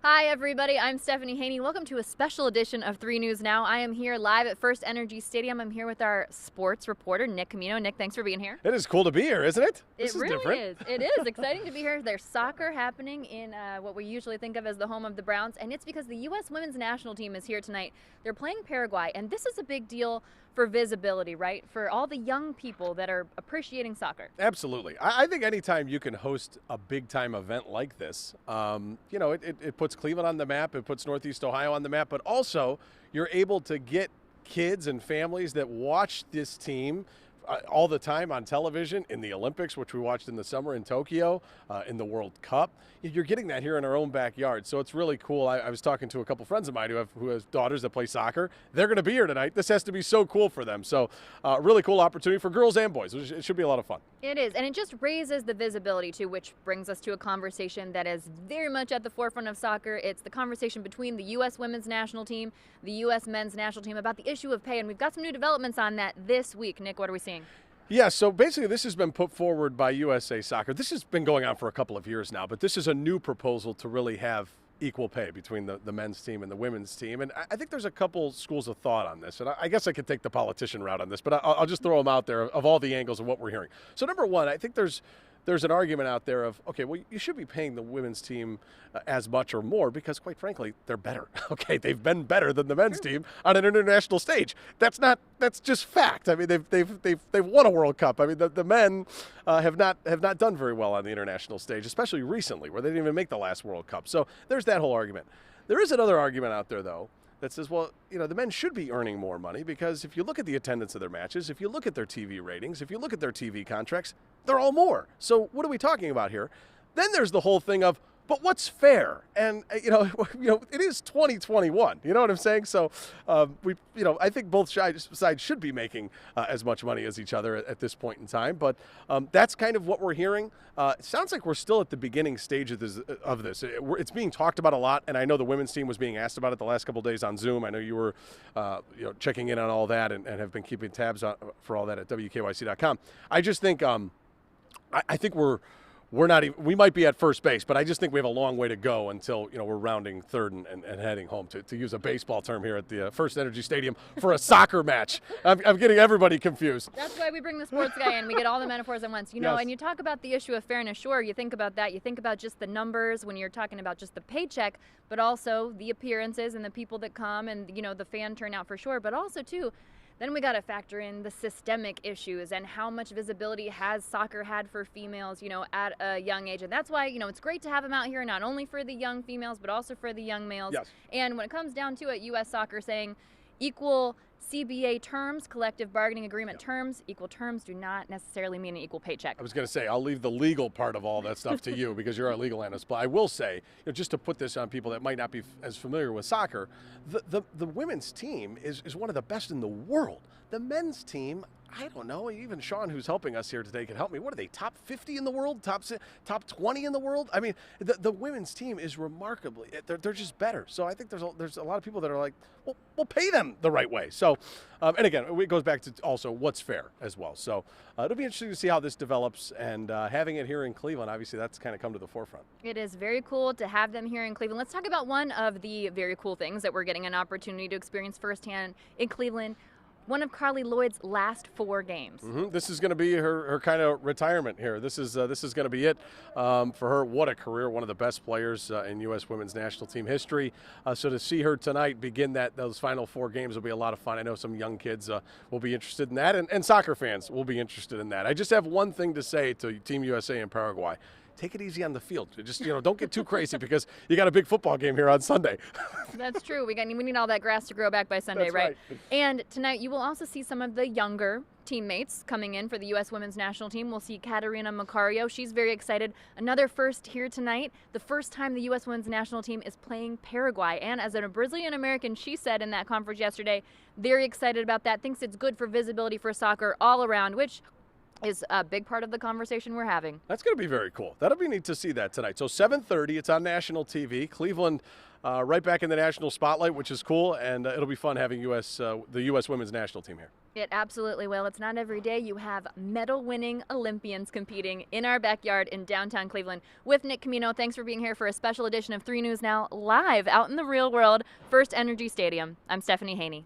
Hi, everybody. I'm Stephanie Haney. Welcome to a special edition of 3 News Now. I am here live at FirstEnergy Stadium. I'm here with our sports reporter, Nick Camino. Nick, thanks for being here. It is cool to be here, isn't it? This It is really different. is. It is exciting to be here. There's soccer happening in what we usually think of as the home of the Browns, and it's because the U.S. women's national team is here tonight. They're playing Paraguay, and this is a big deal for visibility, right? For all the young people that are appreciating soccer. Absolutely. I think anytime you can host a big-time event like this, it puts Cleveland on the map, it puts Northeast Ohio on the map, but also you're able to get kids and families that watch this team all the time on television, in the Olympics, which we watched in the summer in Tokyo, in the World Cup. You're getting that here in our own backyard, so it's really cool. I was talking to a couple friends of mine who have daughters that play soccer. They're going to be here tonight. This has to be so cool for them. So really cool opportunity for girls and boys. It should be a lot of fun. It is, and it just raises the visibility too, which brings us to a conversation that is very much at the forefront of soccer. It's the conversation between the U.S. women's national team, the U.S. men's national team about the issue of pay, and we've got some new developments on that this week. Nick, what are we seeing? Yeah, so basically this has been put forward by USA Soccer. This has been going on for a couple of years now, but this is a new proposal to really have equal pay between the men's team and the women's team. And I think there's a couple schools of thought on this. And I guess I could take the politician route on this, but I'll just throw them out there of all the angles of what we're hearing. So number one, I think there's an argument out there of, okay, well, you should be paying the women's team as much or more because, quite frankly, they're better. Okay, they've been better than the men's team on an international stage. That's just fact. I mean, they've won a World Cup. I mean, the men have not done very well on the international stage, especially recently, where they didn't even make the last World Cup. So there's that whole argument. There is another argument out there, though, that says, well, the men should be earning more money because if you look at the attendance of their matches, if you look at their TV ratings, if you look at their TV contracts, they're all more. So what are we talking about here? Then there's the whole thing of, but what's fair? And it is 2021. You know what I'm saying? So I think both sides should be making as much money as each other at this point in time. But that's kind of what we're hearing. It sounds like we're still at the beginning stage of this. It's being talked about a lot, and I know the women's team was being asked about it the last couple of days on Zoom. I know you were checking in on all that and have been keeping tabs for all that at WKYC.com. I just think I think we're not even, we might be at first base, but I just think we have a long way to go until, we're rounding third and heading home, to use a baseball term here at the FirstEnergy Stadium for a soccer match. I'm getting everybody confused. That's why we bring the sports guy in. We get all the metaphors at once, Yes. And you talk about the issue of fairness. Sure, you think about that. You think about just the numbers when you're talking about just the paycheck, but also the appearances and the people that come and, the fan turnout for sure, but also, too, then we got to factor in the systemic issues and how much visibility has soccer had for females, at a young age. And that's why, it's great to have them out here, not only for the young females, but also for the young males. Yes. And when it comes down to it, U.S. Soccer saying equal CBA terms, collective bargaining agreement terms, equal terms do not necessarily mean an equal paycheck. I was going to say, I'll leave the legal part of all that stuff to you because you're our legal analyst. But I will say, just to put this on people that might not be as familiar with soccer, the women's team is one of the best in the world. The men's team, I don't know, even Sean, who's helping us here today, can help me. What are they, top 50 in the world? Top 20 in the world? I mean, the women's team is remarkably, they're just better. So I think there's a lot of people that are like, well, we'll pay them the right way. So, and again, it goes back to also what's fair as well. So it'll be interesting to see how this develops, and having it here in Cleveland, obviously that's kind of come to the forefront. It is very cool to have them here in Cleveland. Let's talk about one of the very cool things that we're getting an opportunity to experience firsthand in Cleveland. One of Carly Lloyd's last 4 games. Mm-hmm. This is going to be her kind of retirement here. This is going to be it for her. What a career! One of the best players in U.S. women's national team history. So to see her tonight begin those final 4 games will be a lot of fun. I know some young kids will be interested in that, and soccer fans will be interested in that. I just have one thing to say to Team USA in Paraguay. Take it easy on the field. Just, don't get too crazy because you got a big football game here on Sunday. That's true. We need all that grass to grow back by Sunday, That's right? And tonight you will also see some of the younger teammates coming in for the U.S. women's national team. We'll see Catarina Macario. She's very excited. Another first here tonight. The first time the U.S. women's national team is playing Paraguay. And as a Brazilian American, she said in that conference yesterday, very excited about that. Thinks it's good for visibility for soccer all around, which is a big part of the conversation we're having. That's going to be very cool. That'll be neat to see that tonight. So 7:30, it's on national TV. Cleveland right back in the national spotlight, which is cool, and it'll be fun having the U.S. women's national team here. It absolutely will. It's not every day you have medal-winning Olympians competing in our backyard in downtown Cleveland. With Nick Camino, thanks for being here for a special edition of 3 News Now, live out in the real world, FirstEnergy Stadium. I'm Stephanie Haney.